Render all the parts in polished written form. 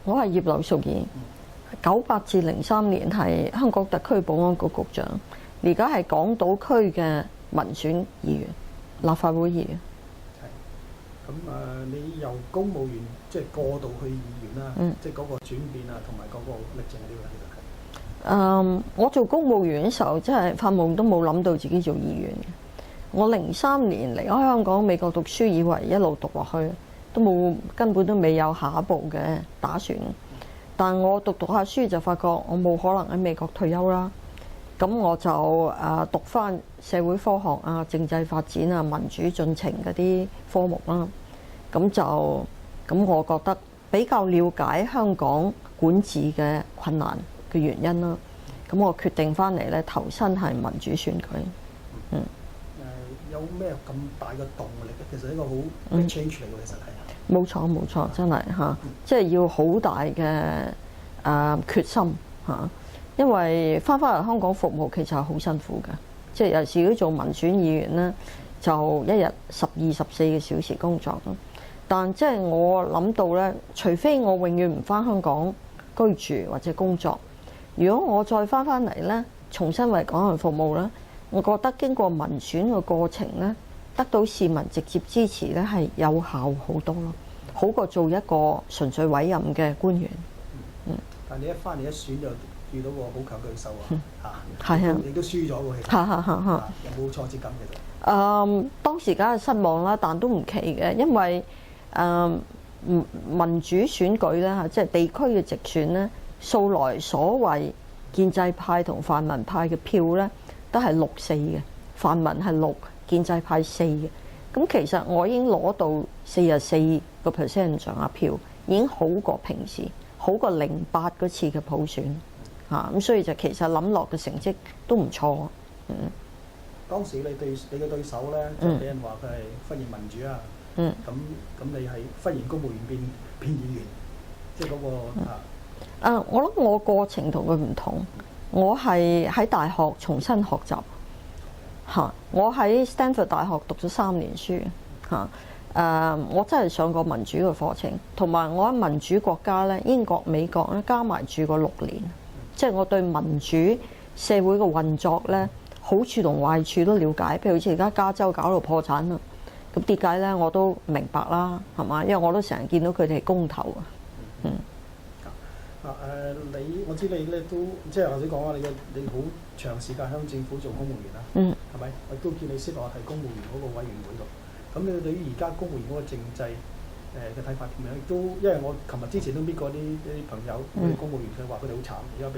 我係葉劉淑儀，98至03年係香港特區保安局局長，而家係港島區嘅民選議員、立法會議員。係。咁你由公務員即係過渡去議員啦，即係嗰個轉變啊，同埋嗰個歷程係點樣？其實係。我做公務員嘅時候，真係發夢都冇諗到自己做議員嘅。我03年離開香港美國讀書，以為一路讀落去根本都未有下一步嘅打算。但我讀下書就發覺我冇可能喺美國退休啦。咁我就讀返社會科學啊、政制發展啊、民主進程嗰啲科目啦。咁我覺得比較了解香港管治嘅困難嘅原因啦。咁我決定返嚟咧投身係民主選舉。有咩咁大嘅動力咧？其實呢個好 big change 嚟嘅，其實係。冇錯，真係嚇，即係要好大嘅決心嚇。因為翻嚟香港服務其實係好辛苦嘅，即係有時如果做民選議員咧，就一日12-14個小時工作咯。但即係我諗到咧，除非我永遠唔翻香港居住或者工作，如果我再翻嚟咧，重新為港人服務咧，我覺得經過民選嘅過程咧，得到市民直接支持咧，係有效好多咯，好過做一個純粹委任嘅官員。但你一翻嚟一選就遇到個好強對手係啊，你都輸咗喎，其實有冇挫折感其實？當時梗係失望啦，但都唔奇嘅，因為民主選舉咧嚇，即係地區嘅直選咧，素來所謂建制派同泛民派嘅票咧，都係6-4嘅，泛民係6，建制派4嘅。咁其實我已經攞到44% 上下票，已經好過平時，好過08嗰次嘅普選嚇。咁所以就其實諗落嘅成績都唔錯。當時你嘅對手咧，就俾人話佢係忽然民主啊。咁你係忽然公務員變議員，即係嗰個我諗我過程同佢唔同，我係喺大學重新學習嚇。我喺 Stanford 大學讀咗3年書嚇。我真係上過民主嘅課程，同埋我喺民主國家咧，英國、美國咧加埋住過6年，即係我對民主社會嘅運作咧，好處同壞處都了解。譬如好似而家加州搞到破產啦，咁點解咧我都明白啦，係嘛？因為我都成日見到佢哋係公投啊。我知你咧都即係頭先講啊，你好長時間喺政府做公務員啦，係咪？我都見你識落係公務員嗰個委員會度。咁你對於而家公務員嗰個政制嘅睇法點樣？亦都因為我琴日之前都搣過啲朋友，啲公務員佢話佢哋好慘，而家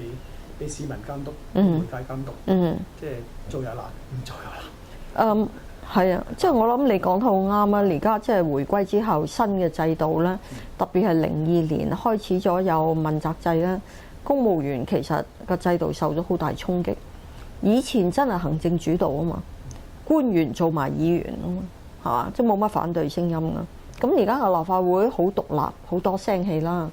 俾市民監督、媒介監督，即係做又難，唔做又難。係啊，即係我諗你講得好啱啊！而家即係回歸之後新嘅制度咧，特別係02年開始咗有問責制咧，公務員其實個制度受咗好大衝擊。以前真係行政主導啊嘛，官員做埋議員啊嘛，係嘛？即係冇乜反對聲音啊。咁而家個立法會好獨立，好多聲氣啦，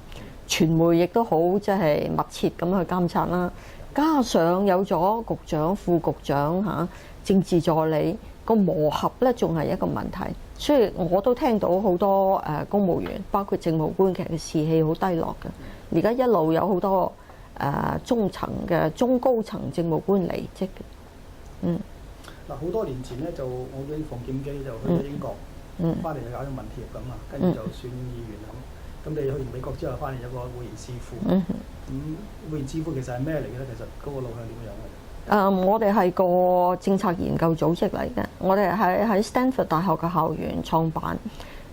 傳媒亦都好即係密切咁去監察啦。加上有咗局長、副局長嚇、政治助理。個磨合咧仲係一個問題，所以我都聽到好多公務員，包括政務官，其實嘅士氣好低落嘅。而家一路有好多中高層政務官離職嘅。好多年前咧就我啲馮檢基就去咗英國，翻嚟就搞咗民協咁啊，跟住就選議員咁。咁你去完美國之後翻嚟有個會員智庫，咁會員智庫其實係咩嚟嘅咧？其實嗰個路向點樣嘅？我哋係個政策研究組織嚟嘅，我哋喺 Stanford 大學嘅校園創辦，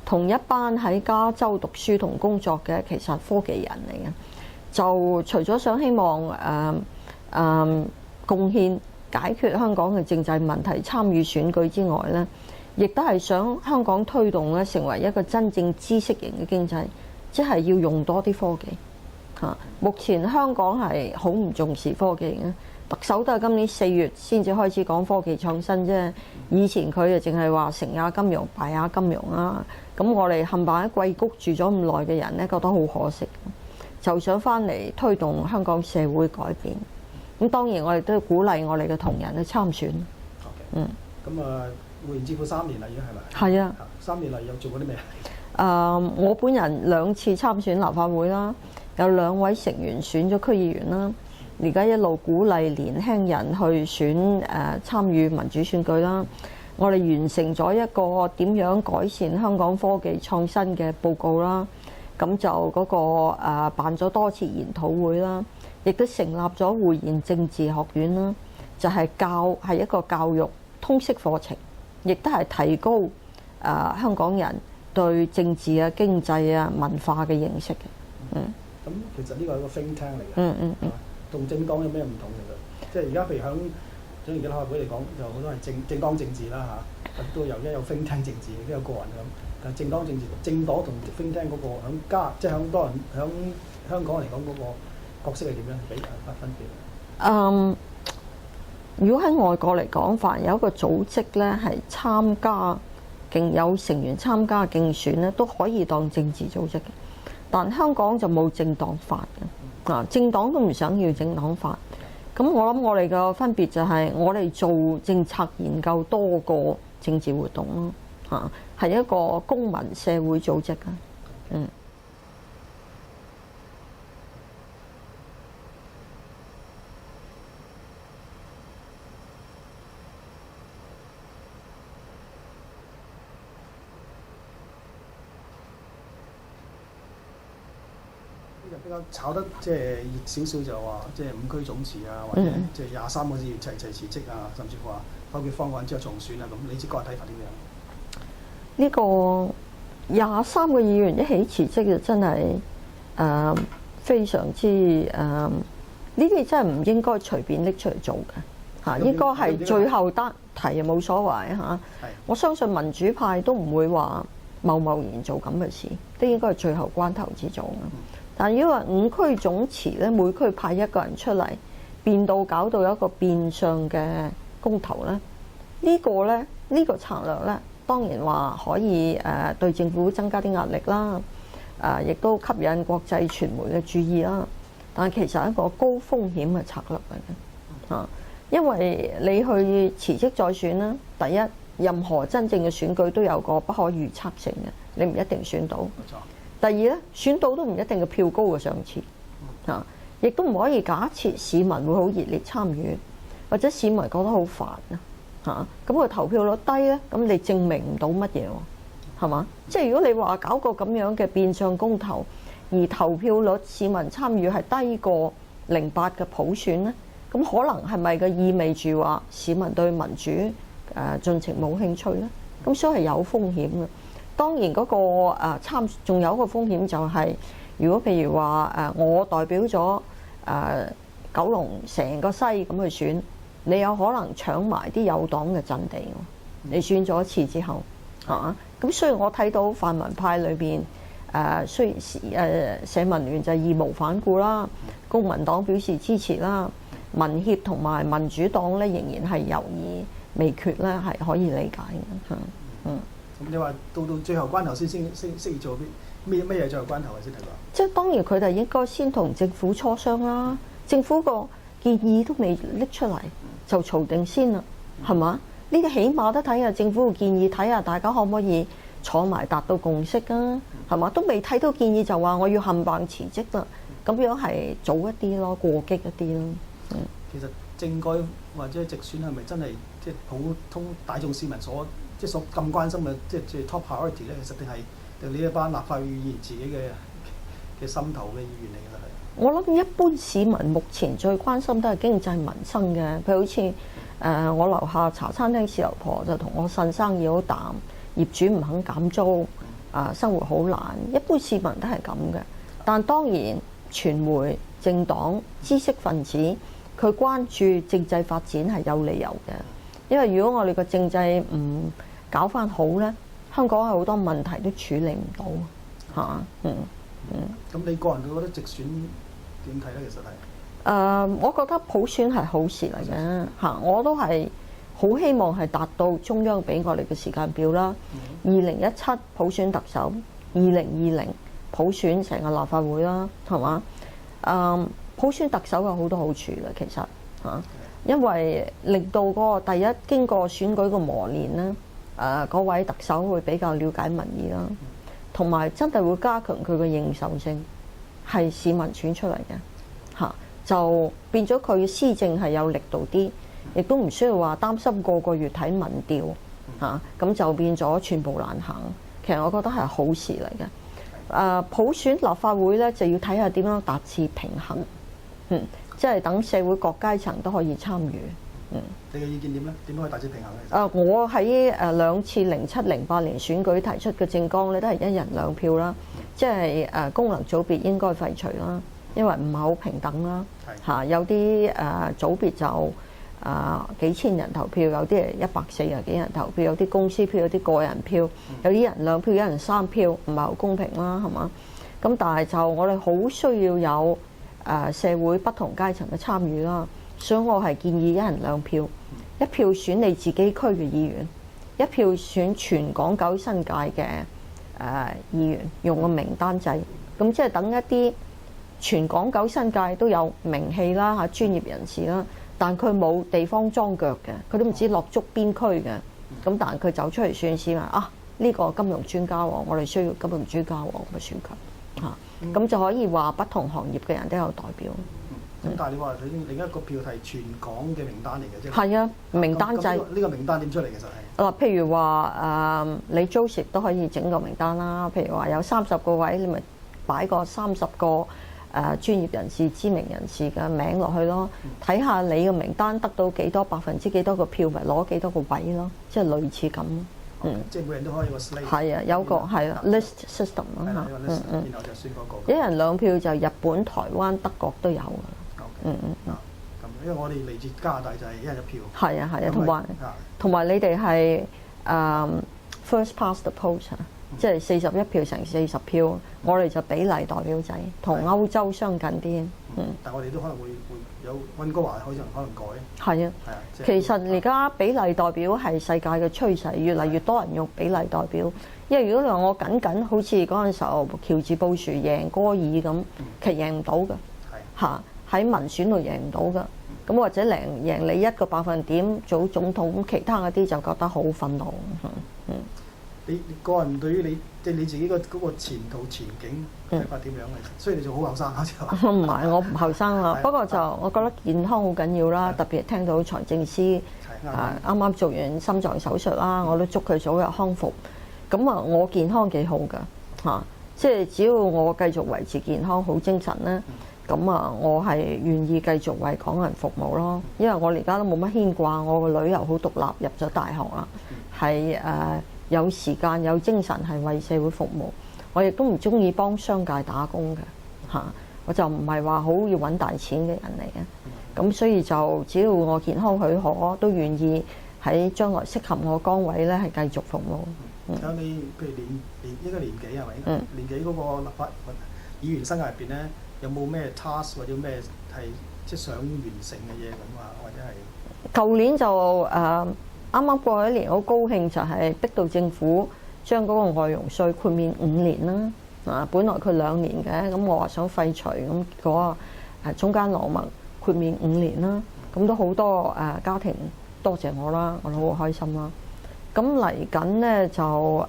同一班喺加州讀書同工作嘅其實科技人嚟嘅，就除咗想希望貢獻解決香港嘅政制問題、參與選舉之外咧，亦都係想香港推動咧成為一個真正知識型嘅經濟，即係要用多啲科技嚇。目前香港係好唔重視科技嘅。特首都係今年4月先至開始講科技創新啫，以前佢就淨係話成也金融，敗也金融啦。咁我哋冚唪唥喺貴谷住咗咁耐嘅人咧，覺得好可惜，就想翻嚟推動香港社會改變。咁當然我哋都要鼓勵我哋嘅同仁去參選。咁會員智庫3年啦，已經係咪？係啊。3 年嚟有做過啲咩？我本人2次參選立法會啦。有2位成員選咗區議員啦。而家一路鼓勵年輕人去選參與民主選舉啦。我哋完成咗一個點樣改善香港科技創新嘅報告啦。咁就嗰個辦咗多次研討會啦，亦都成立咗匯賢政治學院啦，就係一個教育通識課程，亦都係提高香港人對政治啊、經濟啊、文化嘅認識嘅。咁其實呢個係一個 think tank 嚟嘅。同政黨有咩唔同嚟嘅？即係而家譬如響總言之立法會嚟講，就好多係政黨政治啦嚇，都有一有 think tank 政治，都有個人咁。但係政黨政治、政黨同 think tank 嗰個即係響多人響香港嚟講嗰個角色係點樣？比分別？如果喺外國嚟講，凡有一個組織咧係參加有成員參加競選咧，都可以當政治組織嘅。但香港就冇政黨法嘅。政黨都唔想要政黨法，咁我諗我哋嘅分別就係我哋做政策研究多過政治活動咯，係一個公民社會組織啊。比較炒得即係熱少少就話，即係5區總辭啊，或者即係23個議員齊辭職啊，甚至乎話否決方案之後重選啊，咁你自己個人睇法點樣？呢個23個議員一起辭職就真係非常之呢啲真係唔應該隨便拎出嚟做嘅嚇，應該係最後得提冇所謂嚇。我相信民主派都唔會話貿然做咁嘅事，都應該係最後關頭至做嘅。但如果話5區總辭咧，每區派1個人出嚟，搞到有一個變相嘅公投咧，呢個策略咧，當然話可以對政府增加啲壓力啦，亦都吸引國際傳媒嘅注意啦。但係其實係一個高風險嘅策略嚟嘅，因為你去辭職再選啦，第一，任何真正嘅選舉都有個不可預測性嘅，你唔一定選到。第二咧，選到都唔一定嘅票高過上次，亦都唔可以假設市民會好熱烈參與，或者市民覺得好煩啊，咁個投票率低咧，咁你證明唔到乜嘢喎，係嘛？即係如果你話搞個咁樣嘅變相公投，而投票率市民參與係低過08嘅普選咧，咁可能係咪嘅意味住話市民對民主盡情冇興趣咧？咁所以係有風險嘅。當然嗰個仲有一個風險就係，如果譬如話我代表咗九龍成個西咁去選，你有可能搶埋啲有黨嘅陣地喎。你選咗一次之後，咁雖然我睇到泛民派裏邊雖然社民聯就義無反顧啦，公民黨表示支持啦，民協同埋民主黨咧仍然係猶豫未決咧，係可以理解嘅。咁你話到最後關頭先做啲咩嘢最後關頭先睇到？即係當然佢哋應該先同政府磋商啦，政府個建議都未拎出嚟就嘈定先啦，係嘛？呢個起碼都睇下政府嘅建議，睇下大家可唔可以坐埋達到共識啊？係嘛？都未睇到建議就話我要冚唪辭職啦，咁樣係早一啲咯，過激一啲咯。其實政改或者直選係咪真係即係普通大眾市民所咁關心嘅即係 top priority 咧？其實定係呢一班立法會議員自己嘅心頭嘅意願嚟嘅咧？我諗一般市民目前最關心都係經濟民生嘅，譬如好似我樓下茶餐廳豉油婆就同我呻生意好淡，業主唔肯減租，生活好難。一般市民都係咁嘅，但當然傳媒、政黨、知識分子佢關注政制發展係有理由嘅，因為如果我哋個政制唔搞翻好咧，香港有好多問題都處理唔到嚇。咁你個人覺得直選點睇咧？其實係我覺得普選係好事嚟嘅嚇，我都係好希望係達到中央俾我哋嘅時間表啦。2017普選特首，2020普選成個立法會啦，係嘛？普選特首有好多好處嘅，其實嚇，因為令到嗰個第一經過選舉嘅磨練咧，嗰位特首會比較了解民意啦，同埋真係會加強佢嘅認受性，係市民選出嚟嘅嚇，就變咗佢施政係有力度啲，亦都唔需要話擔心個個月睇民調嚇，咁就變咗寸步難行。其實我覺得係好事嚟嘅。普選立法會咧就要睇下點樣達至平衡，即係等社會各階層都可以參與。你嘅意見點咧？點樣可以達至平衡咧？我喺2次07、08年選舉提出嘅政綱咧，都係1人2票啦，即係功能組別應該廢除啦，因為唔係好平等啦。嚇，有啲組別就幾千人投票，有啲係140幾人投票，有啲公司票，有啲個人票，有啲人2票，有人3票，唔係好公平啦，係嘛？咁但係就我哋好需要有社會不同階層嘅參與啦。所以我係建議1人2票，1票選你自己區嘅議員，1票選全港9新界嘅議員，用個名單制，咁即係等一啲全港9新界都有名氣啦嚇，專業人士啦，但佢冇地方裝腳嘅，佢都唔知落足邊區嘅，咁但係佢走出嚟選市嘛呢個金融專家喎，我哋需要金融專家喎，咁嘅選舉嚇，咁就可以話不同行業嘅人都有代表。咁但係你話另一個票係全港嘅名單嚟嘅啫。係啊，名單制。呢個名單點出嚟？其實係譬如話你 Joseph 都可以整個名單啦。譬如話有30個位，你咪擺個30個專業人士、知名人士嘅名落去咯。睇下你嘅名單得到幾多%幾多個票，咪攞幾多個位咯。即係類似咁。即係每人都可以有個 slate。係啊，有個係啊 list system 啦嚇。然後就選嗰個。1人2票就日本、台灣、德國都有㗎。咁因為我哋嚟自加拿大就係1人1票。係啊，同埋你哋係first past the post 即係41票乘40票，我哋就比例代表制，同歐洲相近啲。但係我哋都可能會有溫哥華可能改。係啊，其實而家比例代表係世界嘅趨勢，越嚟越多人用比例代表。因為如果你話我僅好似嗰陣時候喬治布殊贏戈爾咁，其實贏唔到嘅嚇。喺民選度贏唔到㗎，咁或者贏你1個百分點做總統，咁其他嗰啲就覺得好憤怒。你個人對於你即係你自己嗰個前途前景睇法點樣嘅？雖然你仲好後生啊，就話唔係，我唔後生啦。不過就我覺得健康好緊要啦，特別係聽到財政司啱啱做完心臟手術啦，我都祝佢早日康復。咁我健康幾好㗎嚇，即係只要我繼續維持健康、好精神咧。咁我係願意繼續為港人服務咯，因為我而家都冇乜牽掛，我個女又好獨立，入咗大學啦，係有時間有精神係為社會服務。我亦都唔中意幫商界打工嘅嚇，我就唔係話好要揾大錢嘅人嚟嘅。咁所以就只要我健康許可，都願意喺將來適合我崗位咧係繼續服務。有你譬如應該年紀係咪？年紀嗰個立法議員生涯入邊咧？有冇咩 task 或者咩係即係想完成嘅嘢咁啊？或者係舊年就啱啱過去1年，好高興就係逼到政府將嗰個外傭稅豁免5年啦。本來佢2年嘅，咁我話想廢除，咁結果中間落墨豁免5年啦。咁都好多家庭多謝我啦，我都好開心啦。咁嚟緊咧就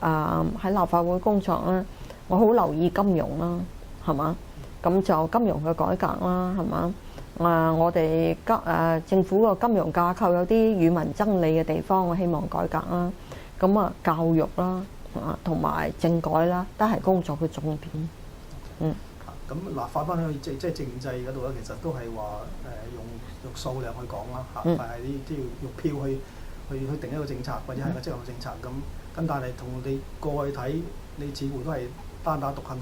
喺立法會工作咧，我好留意金融啦，係嘛？咁就金融嘅改革啦，係嘛？我哋政府個金融架構有啲與民爭利嘅地方，我希望改革啦。咁教育啦，同埋政改啦，都係工作嘅重點。咁嗱，翻返去即係政制嗰度咧，其實都係話用數量去講啦嚇，但係呢都要用票去定一個政策，或者係個績效政策咁。咁但係同你過去睇，你似乎都係單打獨行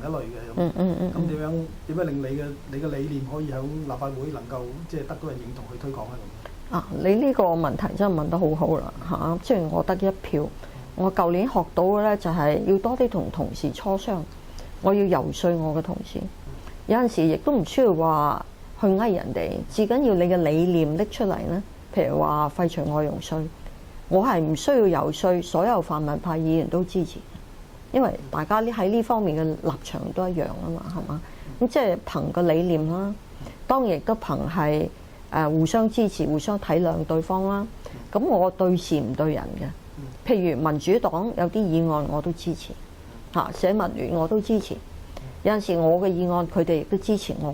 一類嘅咁。咁點樣令你嘅理念可以喺立法會能夠即係得到人認同去推廣咧咁？你呢個問題真係問得好好啦嚇！雖然我得1票，我舊年學到嘅咧就係要多啲同同事磋商，我要游說我嘅同事。有陣時亦都唔需要話去呃人哋，至緊要你嘅理念拎出嚟咧。譬如話廢除外傭稅，我係唔需要游說所有泛民派議員都支持，因為大家喺呢方面嘅立場都一樣啊嘛，係嘛？咁即係憑個理念啦，當然亦都憑係互相支持、互相體諒對方啦。咁我對事唔對人嘅，譬如民主黨有啲議案我都支持，社民聯我都支持。有陣時我嘅議案佢哋亦都支持我，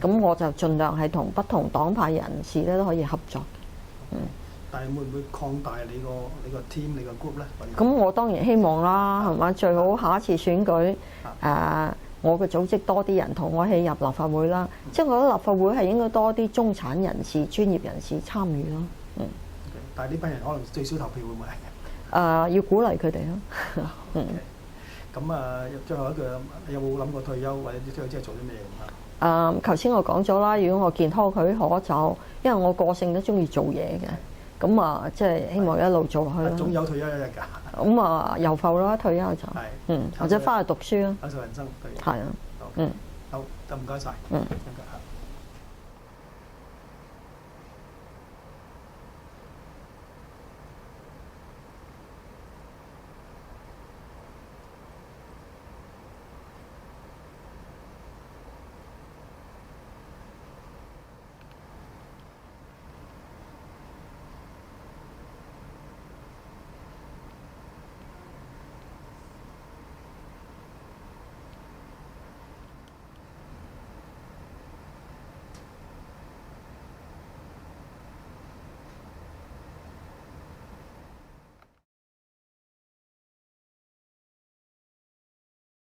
咁我就盡量係同不同黨派人士咧都可以合作。但係會唔會擴大你個 team 你個 group 咧？咁我當然希望啦，係嘛？最好下一次選舉我嘅組織多啲人同我一起入立法會啦。即係我覺得立法會係應該多啲中產人士、專業人士參與咯。但係呢班人可能最少投票會唔會係？要鼓勵佢哋咯。咁最後一句，有冇諗過退休或者退休之後做啲咩咁啊？頭先我講咗啦，如果我健康許可就，因為我個性都中意做嘢嘅，咁即係希望一路做落去啦。總有退休一日㗎。咁遊埠啦，退休就或者翻去讀書啦。享受人生。係啊。好，就唔該晒。